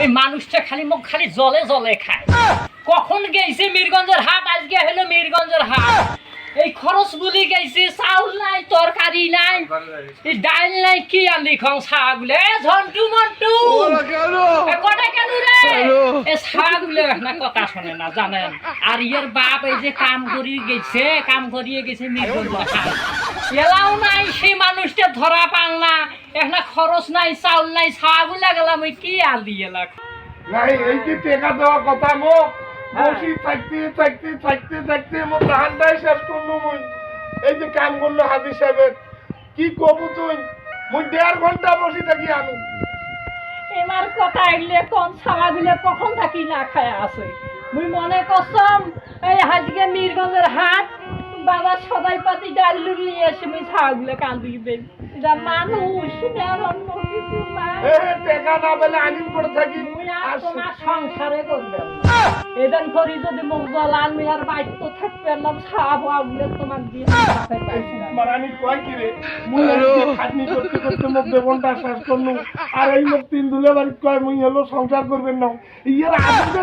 এই মানুষটা খালি মুখ খালি জলে জলে খায়। কখন গেছে মিরগঞ্জের হাট, আজকে হলো মিরগঞ্জের হাট। এই খরচ বলি গেছে, চাউল নাই, তরকারি নাই, এই ডাল নাই, কি আনলি খাও ছাগুলে ঝন্টু মন্টু কটা কেন রে? এই ছাগুলে না কথা শোনে না জানেন। আর ইয়ের বাপ এই যে কাম করিয়ে গেছে মিরগঞ্জের হাট, এলাও নাই, সেই মানুষটা ধরা পাল না। একটা খরচ নাই, চাউল নাই, ছাগুলে গেলাম ওই কি আনলি এলাক নাই। এই যে টেকা দেওয়া কথা মোক বসি থাকতে মোর ধানটাই শেষ করলো। মুই এই যে কাম করলো হাজি সাহেবের, কি কবু তুই মুই 1.5 ঘন্টা বসি থাকি আমি। এমার কথা এলে কোন ছাগুলে কখন থাকি না খায় আছে। মুই মনে করছম এই আজকে মিরগঞ্জের হাট বাজার সদাই পাতি ডাল লুল নিয়ে এসে মুই ছাগুলে কান্দিবে। এটা মানুষ আর অন্য কিছু না। টেকা না পেলে আনিম করে থাকি। মুই আর তোমার সংসারে করবেন না। এদিন করি যদি মুখ জলাল মুই আর বাইক তো থাকবে না, ছাব আগুলে তোমার দিয়ে মারানি কয় কি রে, মুই খাটনি করতে মোক বেবনটা শেষ করলু। আর এই লোক 3 দুলে বাড়ি কয় মুই হলো সংসার করবেন না। ইয়ার আগে